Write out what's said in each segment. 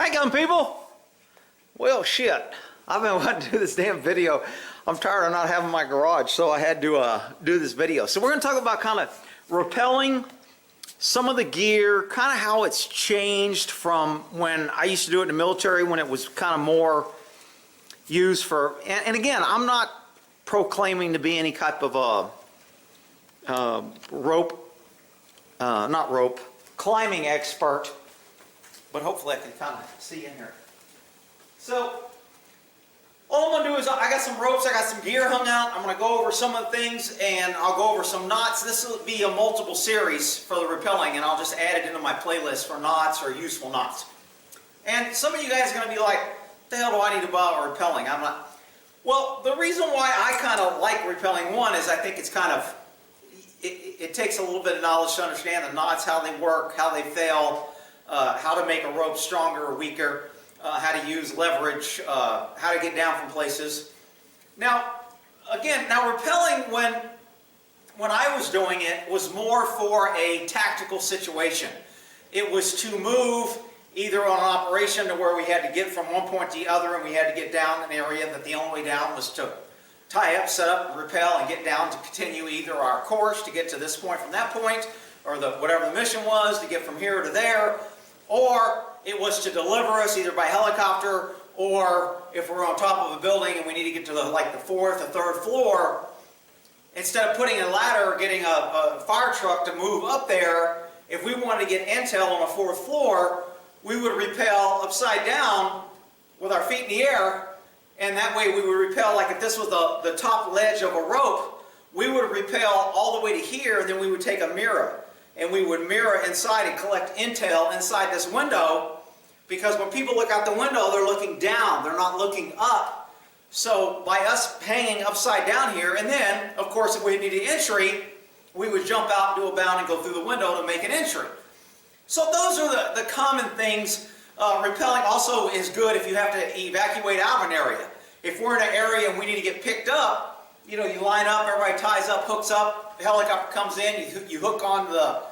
Hey gun people! Well shit, I've been wanting to do this damn video. I'm tired of not having my garage, so I had to do this video. So we're going to talk about kind of rappelling, some of the gear, kind of how it's changed from when I used to do it in the military, when it was kind of more used for, and again, I'm not proclaiming to be any type of climbing expert, but hopefully I can kind of see in here. So all I'm going to do is I got some ropes, I got some gear hung out. I'm going to go over some of the things and I'll go over some knots. This will be a multiple series for the rappelling, and I'll just add it into my playlist for knots or useful knots. And some of you guys are going to be like, the hell do I need to buy rappelling? I'm not. Well, the reason why I kind of like rappelling, one, is I think it's kind of, it takes a little bit of knowledge to understand the knots, how they work, how they fail, how to make a rope stronger or weaker, how to use leverage, how to get down from places. Now, again, rappelling, when I was doing it, was more for a tactical situation. It was to move either on an operation to where we had to get from one point to the other, and we had to get down an area that the only way down was to tie up, set up, rappel, and get down to continue either our course to get to this point from that point, or whatever the mission was to get from here to there, or it was to deliver us either by helicopter, or if we're on top of a building and we need to get to the fourth or third floor, instead of putting a ladder or getting a fire truck to move up there, if we wanted to get intel on a fourth floor, we would rappel upside down with our feet in the air, and that way we would rappel, like if this was the top ledge of a rope, we would rappel all the way to here, and then we would take a mirror, and we would mirror inside and collect intel inside this window, because when people look out the window, they're looking down, they're not looking up. So by us hanging upside down here, and then, of course, if we needed entry, we would jump out, do a bound, and go through the window to make an entry. So those are the common things. Rappelling also is good if you have to evacuate out of an area. If we're in an area and we need to get picked up, you know, you line up, everybody ties up, hooks up, the helicopter comes in, you hook on the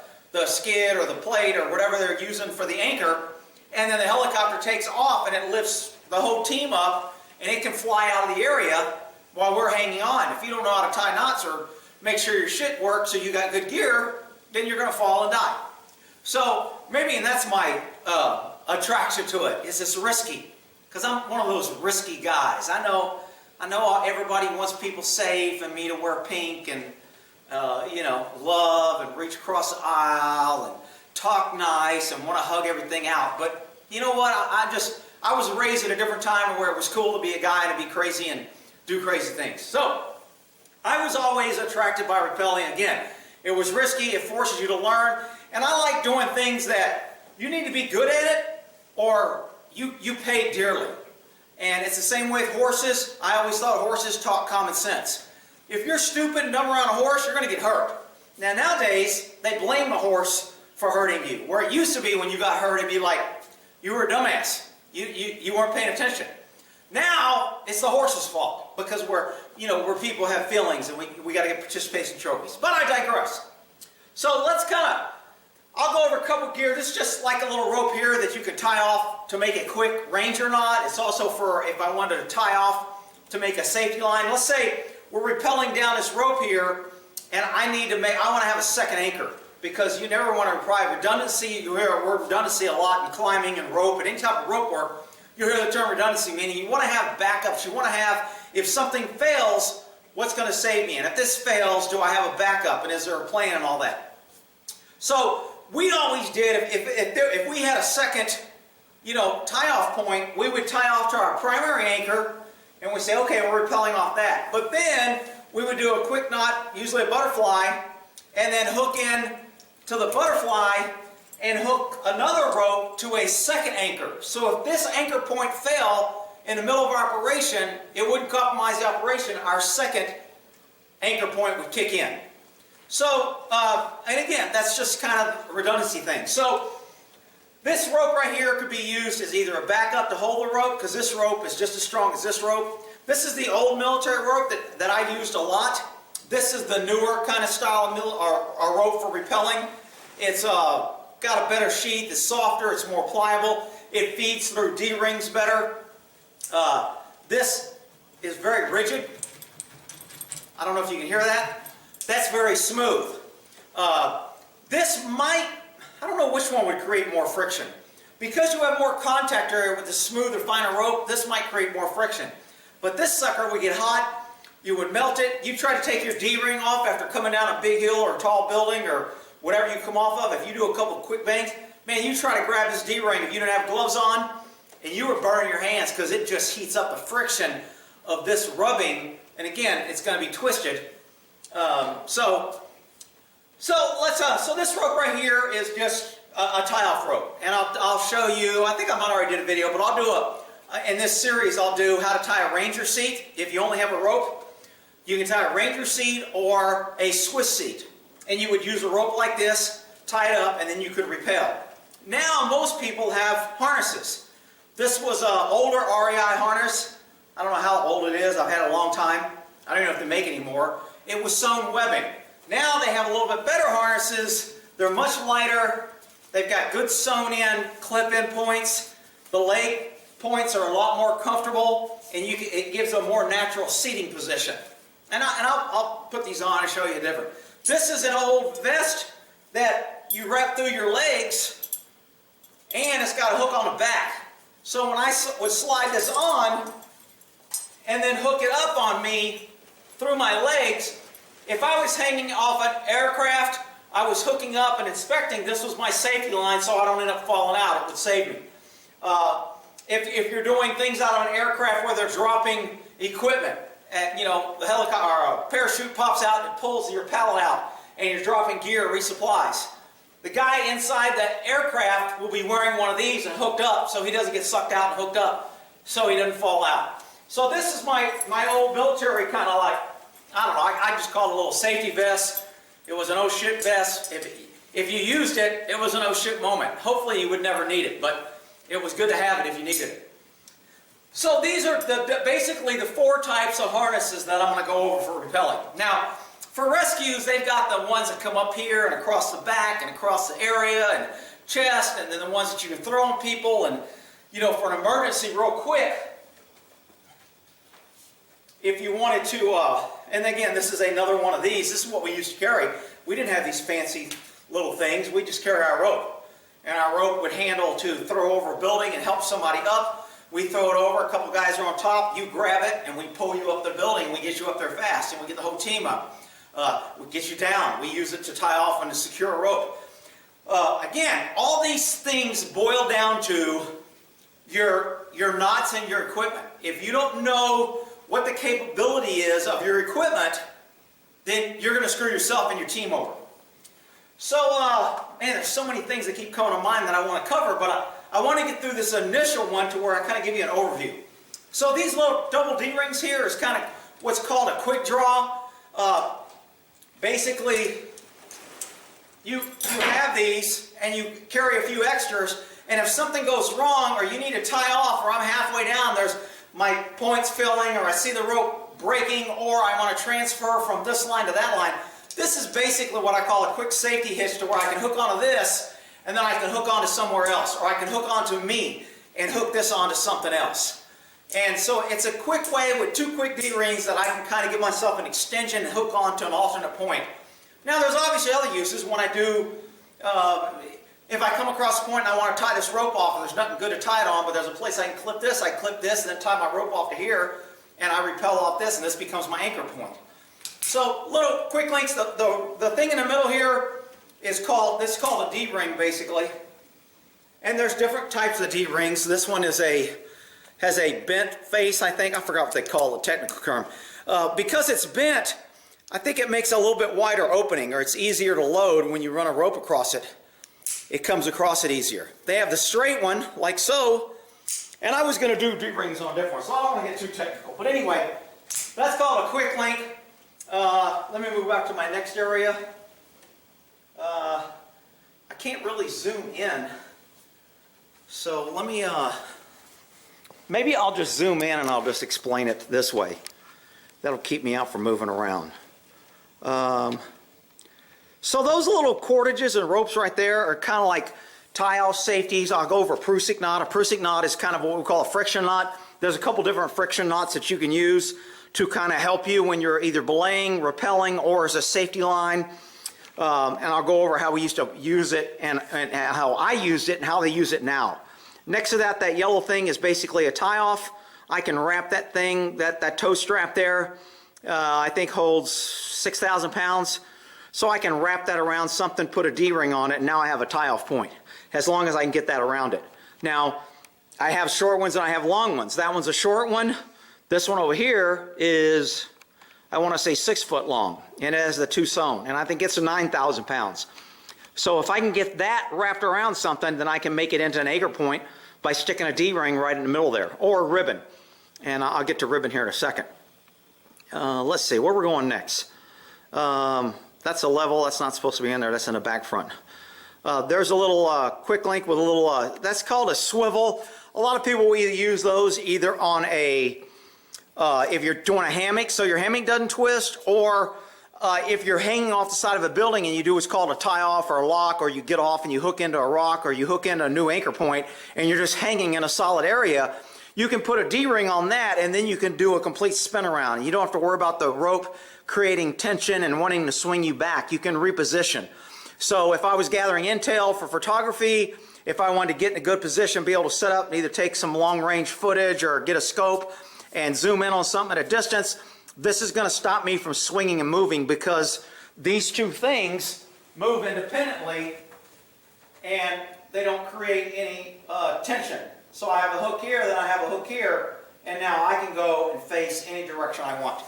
skid or the plate or whatever they're using for the anchor, and then the helicopter takes off and it lifts the whole team up, and it can fly out of the area while we're hanging on. If you don't know how to tie knots or make sure your shit works so you got good gear, then you're going to fall and die. So maybe, and that's my attraction to it, is it's risky, because I'm one of those risky guys. I know everybody wants people safe and me to wear pink and you know, love and reach across the aisle and talk nice and want to hug everything out. But you know what? I was raised at a different time where it was cool to be a guy and to be crazy and do crazy things. So I was always attracted by rappelling. Again, it was risky. It forces you to learn. And I like doing things that you need to be good at it, or you pay dearly. And it's the same way with horses. I always thought horses taught common sense. If you're stupid and dumb around a horse, you're going to get hurt. Now nowadays, they blame the horse for hurting you. Where it used to be, when you got hurt, it'd be like, you were a dumbass. You weren't paying attention. Now, it's the horse's fault, because we're people have feelings and we got to get participation trophies. But I digress. So I'll go over a couple gear. This is just like a little rope here that you can tie off to make a quick ranger knot. It's also for if I wanted to tie off to make a safety line. Let's say we're rappelling down this rope here, and I want to have a second anchor, because you never want to provide redundancy. You hear the word redundancy a lot in climbing and rope and any type of rope work. You hear the term redundancy, meaning you want to have backups. You want to have, if something fails, what's going to save me? And if this fails, do I have a backup? And is there a plan and all that? So we always did, if we had a second, tie-off point, we would tie off to our primary anchor, and we say, okay, we're rappelling off that. But then we would do a quick knot, usually a butterfly, and then hook in to the butterfly and hook another rope to a second anchor. So if this anchor point fell in the middle of our operation, it wouldn't compromise the operation. Our second anchor point would kick in. So, and again, that's just kind of a redundancy thing. So this rope right here could be used as either a backup to hold the rope, because this rope is just as strong as this rope. This is the old military rope that I used a lot. This is the newer kind of style of rope for rappelling. It's got a better sheath, it's softer, it's more pliable, it feeds through D-rings better. This is very rigid. I don't know if you can hear that. That's very smooth. This might, I don't know which one would create more friction. Because you have more contact area with the smoother, finer rope, this might create more friction. But this sucker would get hot, you would melt it. You try to take your D-ring off after coming down a big hill or a tall building or whatever you come off of. If you do a couple of quick bangs, man, you try to grab this D-ring if you don't have gloves on, and you would burn your hands because it just heats up the friction of this rubbing. And again, it's going to be twisted. So this rope right here is just a tie-off rope, and I'll show you. I think I might already did a video, but I'll do in this series I'll do how to tie a Ranger seat. If you only have a rope, you can tie a Ranger seat or a Swiss seat, and you would use a rope like this, tie it up, and then you could rappel. Now most people have harnesses. This was an older REI harness. I don't know how old it is. I've had it a long time. I don't know if they make anymore. It was sewn webbing. Now they have a little bit better harnesses. They're much lighter. They've got good sewn in clip-in points. The leg points are a lot more comfortable, and it gives a more natural seating position. And I'll put these on and show you a difference. This is an old vest that you wrap through your legs, and it's got a hook on the back. So when I would slide this on and then hook it up on me through my legs, if I was hanging off an aircraft, I was hooking up and inspecting, this was my safety line so I don't end up falling out. It would save me. If you're doing things out on an aircraft where they're dropping equipment, and the helicopter or a parachute pops out and it pulls your pallet out, and you're dropping gear or resupplies, the guy inside that aircraft will be wearing one of these and hooked up so he doesn't get sucked out and hooked up so he doesn't fall out. So this is my old military kind of like, I don't know, I just call it a little safety vest. It was an oh shit vest. If you used it, it was an oh shit moment. Hopefully you would never need it, but it was good to have it if you needed it. So these are basically the 4 types of harnesses that I'm going to go over for rappelling. Now, for rescues, they've got the ones that come up here and across the back and across the area and chest, and then the ones that you can throw on people. And for an emergency, real quick, if you wanted to, and again, this is another one of these. This is what we used to carry. We didn't have these fancy little things. We just carry our rope. And our rope would handle to throw over a building and help somebody up. We throw it over, a couple guys are on top, you grab it, and we pull you up the building, and we get you up there fast, and we get the whole team up. We get you down. We use it to tie off and to secure a rope. Again, all these things boil down to your knots and your equipment. If you don't know what the capability is of your equipment, then you're going to screw yourself and your team over. So, man, there's so many things that keep coming to mind that I want to cover, but I want to get through this initial one to where I kind of give you an overview. So these little double D-rings here is kind of what's called a quick draw. Basically, you have these and you carry a few extras, and if something goes wrong or you need to tie off or I'm halfway down, there's my points filling, or I see the rope breaking, or I want to transfer from this line to that line. This is basically what I call a quick safety hitch, to where I can hook onto this and then I can hook onto somewhere else, or I can hook onto me and hook this onto something else. And so it's a quick way with 2 quick D-rings that I can kind of give myself an extension and hook onto an alternate point. Now there's obviously other uses when I do, if I come across a point and I want to tie this rope off and there's nothing good to tie it on, but there's a place I can clip this and then tie my rope off to here, and I rappel off this, and this becomes my anchor point. So little quick links, the thing in the middle here is called a D-ring basically. And there's different types of D-rings. This one has a bent face, I think. I forgot what they call the technical term. Because it's bent, I think it makes a little bit wider opening, or it's easier to load when you run a rope across it. It comes across it easier. They have the straight one, like so, and I was going to do D-rings on different ones, so I don't want to get too technical. But anyway, that's called a quick link. Let me move back to my next area. I can't really zoom in, so let me, maybe I'll just zoom in and I'll just explain it this way. That'll keep me out from moving around. So those little cordages and ropes right there are kind of like tie-off safeties. I'll go over a Prusik knot. A Prusik knot is kind of what we call a friction knot. There's a couple different friction knots that you can use to kind of help you when you're either belaying, rappelling, or as a safety line. And I'll go over how we used to use it and how I used it and how they use it now. Next to that, that yellow thing is basically a tie-off. I can wrap that thing, that tow strap there, I think holds 6,000 pounds. So I can wrap that around something, put a D-ring on it, and now I have a tie-off point, as long as I can get that around it. Now, I have short ones and I have long ones. That one's a short one. This one over here is, I want to say 6 foot long, and it has the 2 sewn, and I think it's a 9,000 pounds. So if I can get that wrapped around something, then I can make it into an anchor point by sticking a D-ring right in the middle there, or a ribbon. And I'll get to ribbon here in a second. Let's see, where we're going next. That's a level, that's not supposed to be in there, that's in the back front. There's a little quick link with a little, that's called a swivel. A lot of people will either use those either on a, if you're doing a hammock so your hammock doesn't twist, or if you're hanging off the side of a building and you do what's called a tie-off or a lock, or you get off and you hook into a rock, or you hook into a new anchor point and you're just hanging in a solid area, you can put a D-ring on that and then you can do a complete spin around. You don't have to worry about the rope creating tension and wanting to swing you back. You can reposition. So if I was gathering intel for photography, if I wanted to get in a good position, be able to set up and either take some long-range footage or get a scope and zoom in on something at a distance, this is going to stop me from swinging and moving, because these two things move independently and they don't create any tension. So I have a hook here, then I have a hook here, and now I can go and face any direction I want.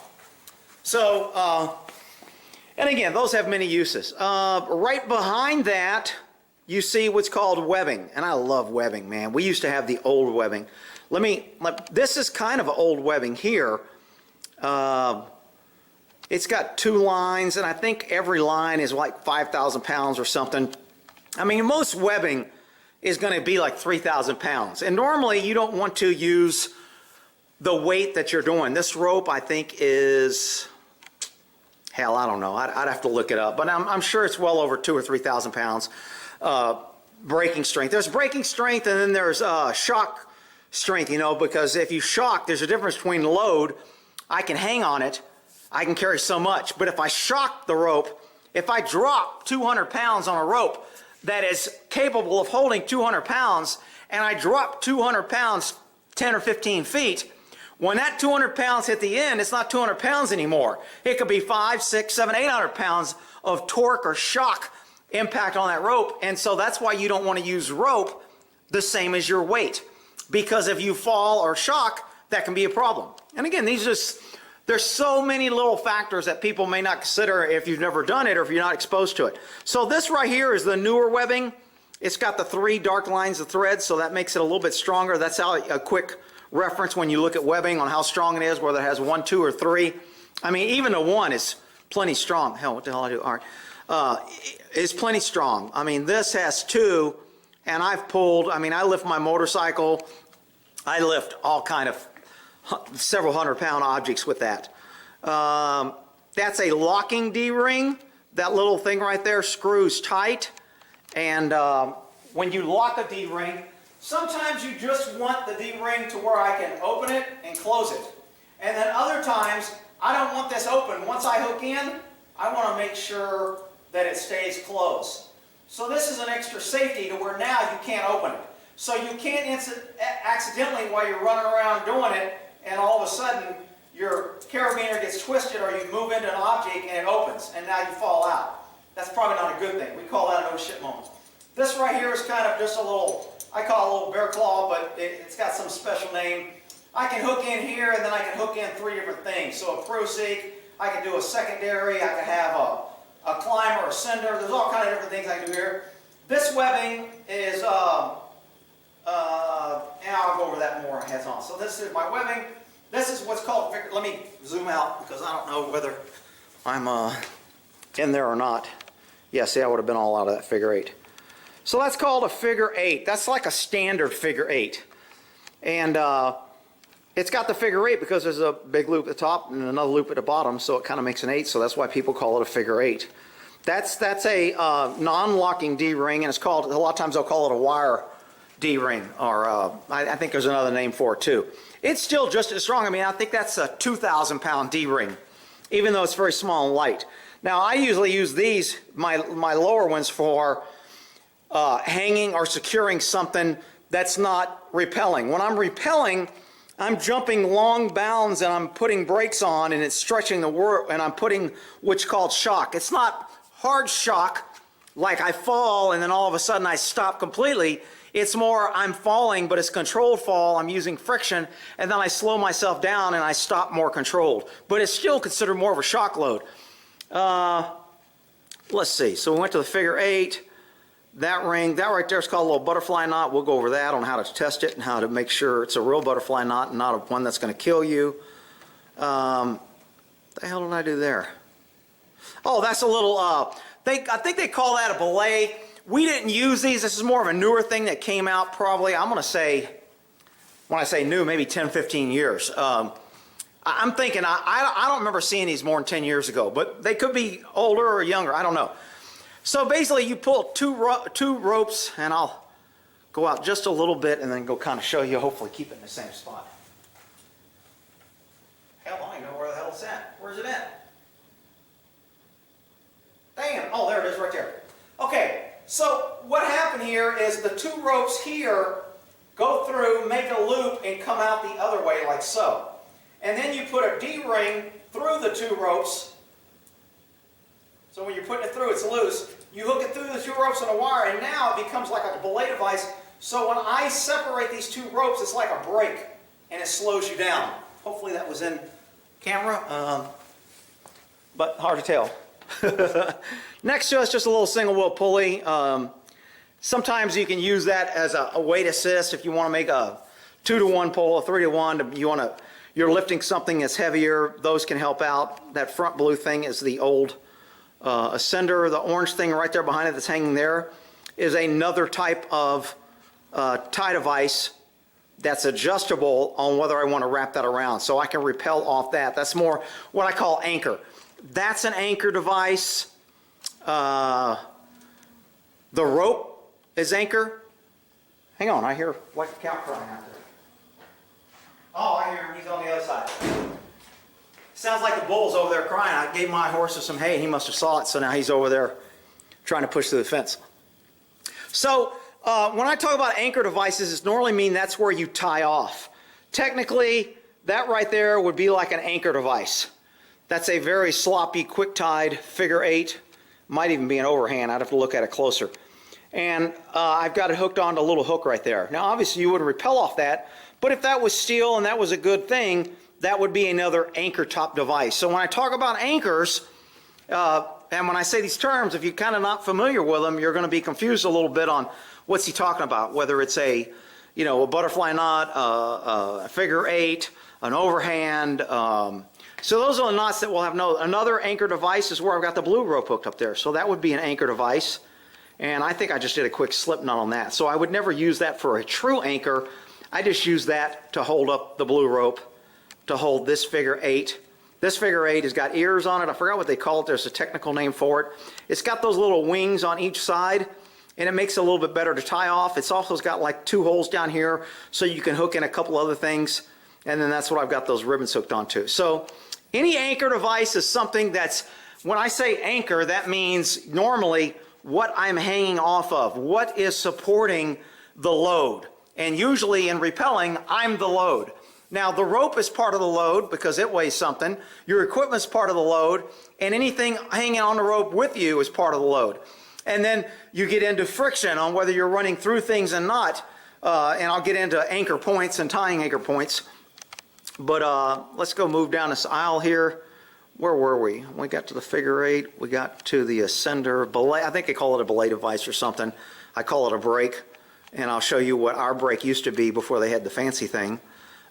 So, and again, those have many uses. Right behind that, you see what's called webbing, and I love webbing, man. We used to have the old webbing. This is kind of an old webbing here. It's got 2 lines, and I think every line is like 5,000 pounds or something. I mean, most webbing is going to be like 3,000 pounds. And normally you don't want to use the weight that you're doing. This rope, I think, is, hell, I don't know. I'd have to look it up. But I'm sure it's well over 2,000 or 3,000 pounds. Breaking strength. There's breaking strength, and then there's shock strength, you know, because if you shock, there's a difference between load. I can hang on it. I can carry so much. But if I shock the rope, if I drop 200 pounds on a rope that is capable of holding 200 pounds, and I drop 200 pounds 10 or 15 feet, when that 200 pounds hit the end, it's not 200 pounds anymore. It could be 5, 6, 7, 800 pounds of torque or shock impact on that rope. And so that's why you don't want to use rope the same as your weight, because if you fall or shock, that can be a problem. And again, there's so many little factors that people may not consider if you've never done it or if you're not exposed to it. So this right here is the newer webbing. It's got the 3 dark lines of thread, so that makes it a little bit stronger. That's how a quick reference when you look at webbing on how strong it is, whether it has 1, 2, or 3. I mean, even a 1 is plenty strong. Hell, what the hell I do? All right. It's plenty strong. I mean, this has 2, and I've pulled, I mean, I lift my motorcycle. I lift all kind of several 100-pound objects with that. That's a locking D-ring. That little thing right there screws tight. And when you lock a D-ring, sometimes you just want the D-ring to where I can open it and close it. And then other times, I don't want this open. Once I hook in, I want to make sure that it stays closed. So this is an extra safety to where now you can't open it. So you can't accidentally, while you're running around doing it, and all of a sudden your carabiner gets twisted, or you move into an object and it opens, and now you fall out. That's probably not a good thing. We call that an oh shit moment. This right here is kind of just a little, I call it a little bear claw, but it's got some special name. I can hook in here, and then I can hook in 3 different things. So a Prusik, I can do a secondary, I can have a climber, a cinder. There's all kinds of different things I can do here. This webbing is, and I'll go over that more heads on. So this is my webbing. This is what's called, let me zoom out because I don't know whether I'm in there or not. Yeah, see, I would have been all out of that figure 8. So that's called a figure 8. That's like a standard figure 8. And it's got the figure 8 because there's a big loop at the top and another loop at the bottom, so it kind of makes an 8, so that's why people call it a figure 8. That's a non-locking D-ring, and it's called, a lot of times they'll call it a wire D-ring, or I think there's another name for it too. It's still just as strong. I mean, I think that's a 2,000-pound D-ring, even though it's very small and light. Now, I usually use these, my lower ones, for hanging or securing something that's not rappelling. When I'm rappelling, I'm jumping long bounds and I'm putting brakes on and it's stretching the work, and I'm putting what's called shock. It's not hard shock, like I fall and then all of a sudden I stop completely. It's more I'm falling, but it's controlled fall. I'm using friction, and then I slow myself down and I stop more controlled. But it's still considered more of a shock load. Let's see. So we went to the figure 8. That ring, that right there is called a little butterfly knot. We'll go over that on how to test it and how to make sure it's a real butterfly knot and not one that's going to kill you. The hell did I do there? Oh, that's a little, I think they call that a belay. We didn't use these. This is more of a newer thing that came out probably, I'm going to say, when I say new, maybe 10, 15 years. I'm thinking, I don't remember seeing these more than 10 years ago, but they could be older or younger, I don't know. So basically you pull two ropes, and I'll go out just a little bit and then go kind of show you, hopefully keep it in the same spot. Hell, I don't even know where the hell it's at. Where's it at? Dang it. Oh, there it is right there. Okay, so what happened here is the two ropes here go through, make a loop, and come out the other way like so. And then you put a D-ring through the two ropes. So when you're putting it through, it's loose. You hook it through the two ropes on a wire, and now it becomes like a belay device. So when I separate these two ropes, it's like a brake, and it slows you down. Hopefully that was in camera, but hard to tell. Next to us, just a little single wheel pulley. Sometimes you can use that as a weight assist if you want to make a 2-to-1 pull, a 3-to-1. You're lifting something that's heavier. Those can help out. That front blue thing is the old ascender. The orange thing right there behind it that's hanging there is another type of tie device that's adjustable on whether I want to wrap that around. So I can rappel off that. That's more what I call anchor. That's an anchor device. The rope is anchor. Hang on, I hear like a cow crying out there. Oh, I hear him. He's on the other side. Sounds like the bull's over there crying. I gave my horses some hay and he must have saw it, so now he's over there trying to push through the fence. So when I talk about anchor devices, it normally mean that's where you tie off. Technically, that right there would be like an anchor device. That's a very sloppy, quick-tied figure 8. Might even be an overhand. I'd have to look at it closer. And I've got it hooked onto a little hook right there. Now, obviously, you wouldn't rappel off that, but if that was steel and that was a good thing, that would be another anchor top device. So when I talk about anchors, and when I say these terms, if you're kind of not familiar with them, you're going to be confused a little bit on what's he talking about, whether it's a butterfly knot, a figure 8, an overhand. So those are the knots that will have another anchor device is where I've got the blue rope hooked up there. So that would be an anchor device. And I think I just did a quick slip knot on that. So I would never use that for a true anchor. I just use that to hold up the blue rope, to hold this figure 8. This figure 8 has got ears on it. I forgot what they call it. There's a technical name for it. It's got those little wings on each side, and it makes it a little bit better to tie off. It's also got like 2 holes down here, so you can hook in a couple other things, and then that's what I've got those ribbons hooked onto. So any anchor device is something that's, when I say anchor, that means normally what I'm hanging off of, what is supporting the load. And usually in rappelling, I'm the load. Now, the rope is part of the load because it weighs something. Your equipment's part of the load, and anything hanging on the rope with you is part of the load. And then you get into friction on whether you're running through things and not. And I'll get into anchor points and tying anchor points. But let's go move down this aisle here. Where were we? We got to the figure 8. We got to the ascender belay. I think they call it a belay device or something. I call it a brake. And I'll show you what our brake used to be before they had the fancy thing.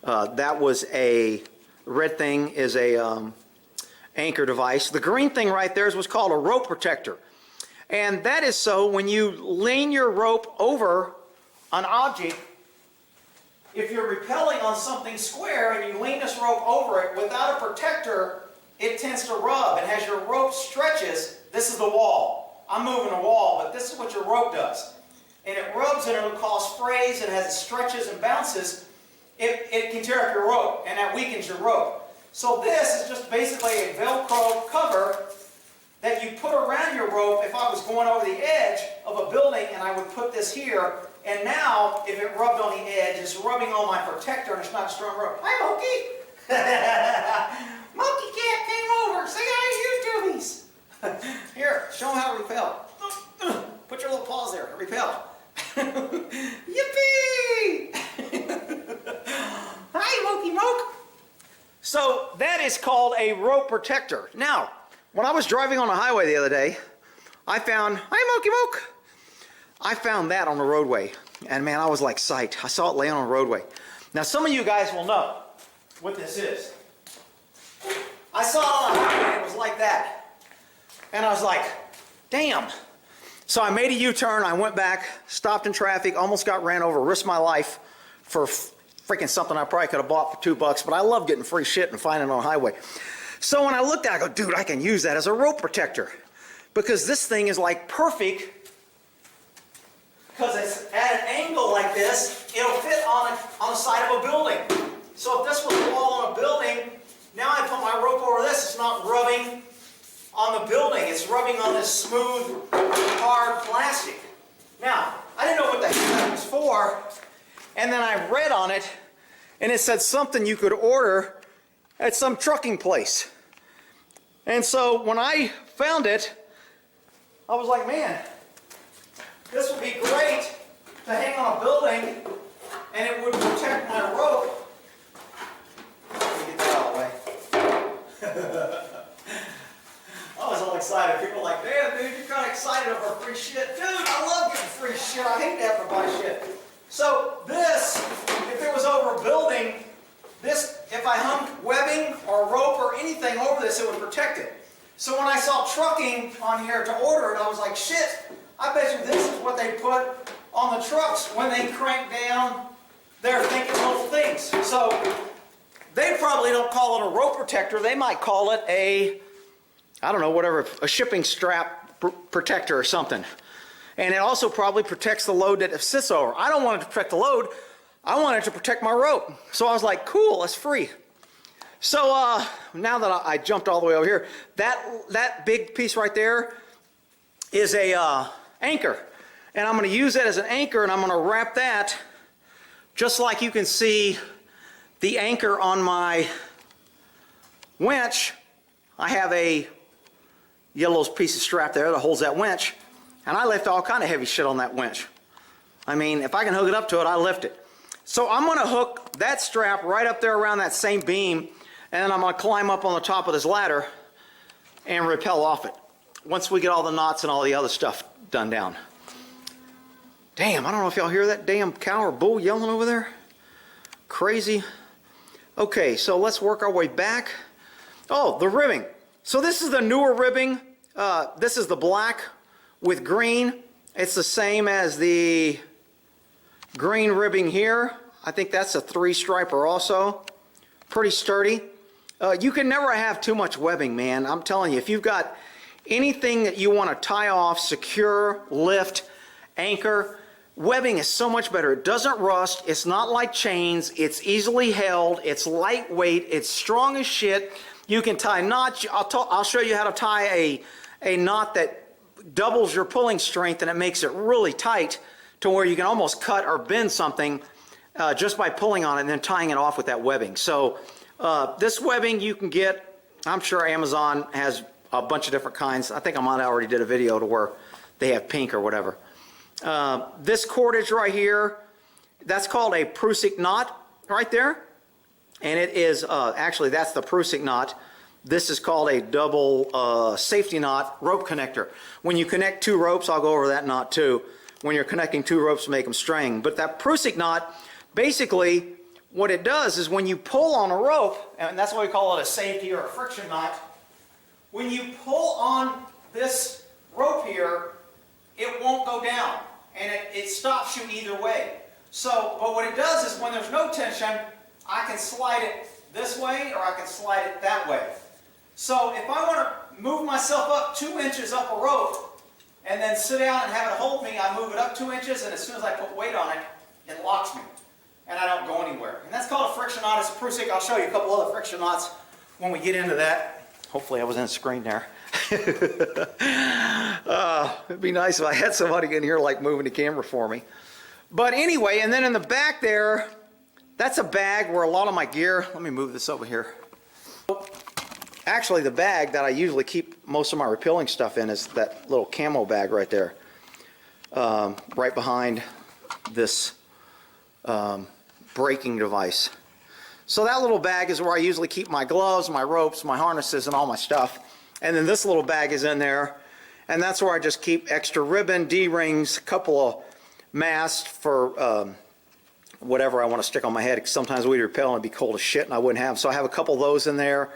That was a red thing is a anchor device. The green thing right there is what's called a rope protector. And that is so when you lean your rope over an object, if you're rappelling on something square and you lean this rope over it without a protector, it tends to rub. And as your rope stretches, this is the wall. I'm moving the wall, but this is what your rope does. And it rubs and it'll cause frays, and as it stretches and bounces, it can tear up your rope, and that weakens your rope. So this is just basically a Velcro cover that you put around your rope if I was going over the edge of a building, and I would put this here, and now if it rubbed on the edge, it's rubbing on my protector and it's not a strong rope. Hi, Monkey! Monkey Cat came over. Say hi to YouTubies. Here, show them how to rappel. Put your little paws there. Rappel. Yippee! Hi, Monkey Moke. So that is called a rope protector. Now, when I was driving on the highway the other day, I found, hi, Monkey Moke. I found that on the roadway, and man, I was like psyched. I saw it laying on the roadway. Now, some of you guys will know what this is. I saw it on the highway, and it was like that. And I was like, damn. So I made a U-turn, I went back, stopped in traffic, almost got ran over, risked my life for freaking something I probably could have bought for $2, but I love getting free shit and finding it on the highway. So when I looked at it, I go, dude, I can use that as a rope protector, because this thing is like perfect, because it's at an angle like this, it'll fit on the side of a building. So if this was a wall on a building, now I put my rope over this, it's not rubbing on the building, it's rubbing on this smooth, hard plastic. Now, I didn't know what the heck that was for, and then I read on it, and it said something you could order at some trucking place. And so when I found it, I was like, man, this would be great to hang on a building, and it would protect my rope. Let me get that out of the way. I was all excited. People were like, damn, dude, you're kind of excited over free shit. Dude, I love getting free shit. I hate to have to buy shit. So this, if it was over a building, this, if I hung webbing or rope or anything over this, it would protect it. So when I saw trucking on here to order it, I was like, shit, I bet you this is what they put on the trucks when they crank down their thinking little things. So they probably don't call it a rope protector. They might call it a, I don't know, whatever, a shipping strap protector or something. And it also probably protects the load that it sits over. I don't want it to protect the load. I want it to protect my rope. So I was like, cool, that's free. So now that I jumped all the way over here, that big piece right there is a anchor. And I'm going to use that as an anchor, and I'm going to wrap that just like you can see the anchor on my winch. I have a yellow piece of strap there that holds that winch, and I lift all kind of heavy shit on that winch. I mean, if I can hook it up to it, I lift it. So I'm going to hook that strap right up there around that same beam, and then I'm going to climb up on the top of this ladder and rappel off it once we get all the knots and all the other stuff done down. Damn, I don't know if y'all hear that damn cow or bull yelling over there. Crazy. Okay, so let's work our way back. Oh, the ribbing. So this is the newer ribbing. This is the black with green. It's the same as the green ribbing here. I think that's a 3-striper also. Pretty sturdy. You can never have too much webbing, man. I'm telling you, if you've got anything that you want to tie off, secure, lift, anchor, webbing is so much better. It doesn't rust. It's not like chains. It's easily held. It's lightweight. It's strong as shit. You can tie knots. I'll show you how to tie a knot that doubles your pulling strength, and it makes it really tight to where you can almost cut or bend something just by pulling on it and then tying it off with that webbing. So this webbing you can get, I'm sure Amazon has a bunch of different kinds. I think I might have already did a video to where they have pink or whatever. This cordage right here, that's called a Prusik knot right there. And it is, actually that's the Prusik knot. This is called a double safety knot rope connector. When you connect 2 ropes, I'll go over that knot too. When you're connecting 2 ropes to make them string. But that Prusik knot, basically what it does is when you pull on a rope, and that's why we call it a safety or a friction knot, when you pull on this rope here, it won't go down, and it stops you either way. So, but what it does is when there's no tension, I can slide it this way or I can slide it that way. So if I want to move myself up 2 inches up a rope and then sit down and have it hold me, I move it up 2 inches, and as soon as I put weight on it, it locks me. And I don't go anywhere. And that's called a friction knot. It's a Prusik. I'll show you a couple other friction knots when we get into that. Hopefully I was in the screen there. It'd be nice if I had somebody in here like moving the camera for me. But anyway, and then in the back there, that's a bag where a lot of my gear, let me move this over here. Actually, the bag that I usually keep most of my rappelling stuff in is that little camo bag right there. Right behind this braking device. So that little bag is where I usually keep my gloves, my ropes, my harnesses, and all my stuff. And then this little bag is in there, and that's where I just keep extra ribbon, D-rings, a couple of masks for whatever I want to stick on my head. Sometimes we'd rappel and it'd be cold as shit and I wouldn't have. So I have a couple of those in there.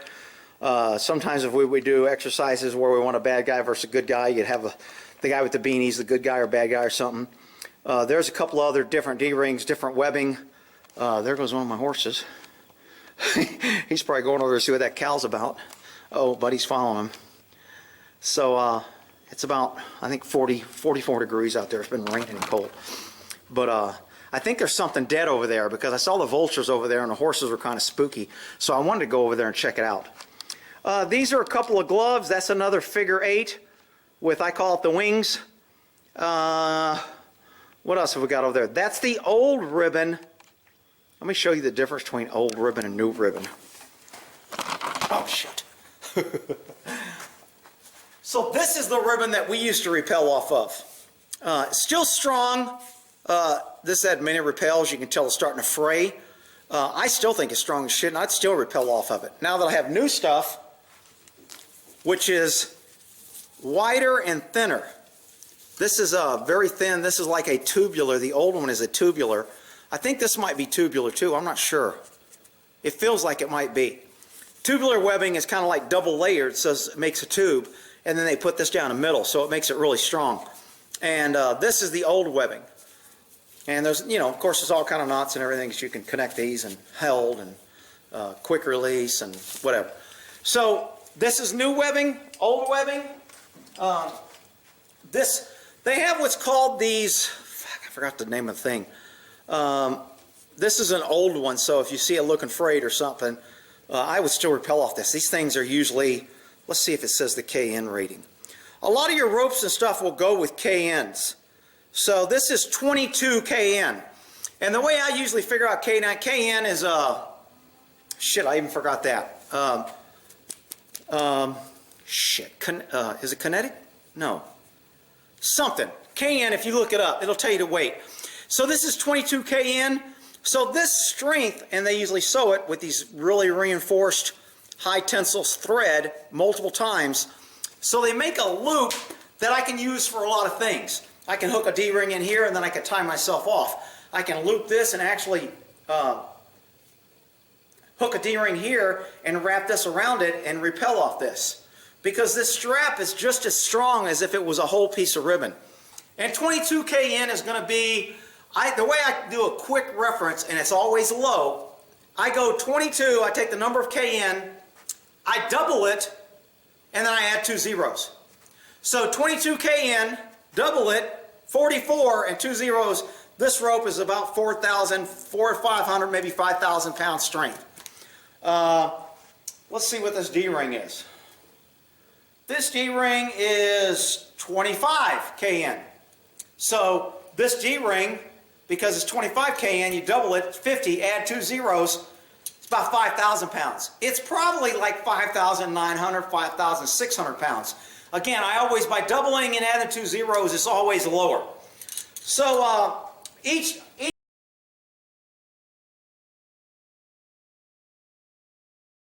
Sometimes if we do exercises where we want a bad guy versus a good guy, you'd have the guy with the beanies, the good guy or bad guy or something. There's a couple other different D-rings, different webbing. There goes one of my horses. He's probably going over to see what that cow's about. Oh, buddy's following him. So it's about, I think, 44 degrees out there. It's been raining and cold. But I think there's something dead over there because I saw the vultures over there and the horses were kind of spooky. So I wanted to go over there and check it out. These are a couple of gloves. That's another figure 8 with, I call it the wings. What else have we got over there? That's the old ribbon. Let me show you the difference between old ribbon and new ribbon. Oh, shit. So this is the ribbon that we used to rappel off of. Still strong. This had many rappels. You can tell it's starting to fray. I still think it's strong as shit, and I'd still rappel off of it. Now that I have new stuff, which is wider and thinner. This is very thin. This is like a tubular. The old one is a tubular. I think this might be tubular too. I'm not sure. It feels like it might be. Tubular webbing is kind of like double layered, so it makes a tube, and then they put this down the middle, so it makes it really strong. And this is the old webbing. And there's, you know, of course, there's all kind of knots and everything that you can connect these and held and quick release and whatever. So this is new webbing, old webbing. They have what's called these, I forgot the name of the thing. This is an old one, so if you see it looking frayed or something, I would still rappel off this. These things are usually, let's see if it says the KN rating. A lot of your ropes and stuff will go with KNs. So this is 22 KN. And the way I usually figure out KN is, shit, I even forgot that. Is it kinetic? No. Something. KN, if you look it up, it'll tell you the weight. So this is 22 KN. So this strength, and they usually sew it with these really reinforced high tensile thread multiple times. So they make a loop that I can use for a lot of things. I can hook a D-ring in here and then I can tie myself off. I can loop this and actually hook a D-ring here and wrap this around it and rappel off this. Because this strap is just as strong as if it was a whole piece of ribbon. And 22 KN is going to be, the way I do a quick reference, and it's always low, I go 22, I take the number of KN, I double it, and then I add 2 zeros. So 22 KN, double it, 44 and 2 zeros, this rope is about 4,000, 400, 500, maybe 5,000 pound strength. Let's see what this D-ring is. This D-ring is 25 KN. So this D-ring, because it's 25 KN, you double it, 50, add 2 zeros, it's about 5,000 pounds. It's probably like 5,900, 5,600 pounds. Again, I always, by doubling and adding 2 zeros, it's always lower. So each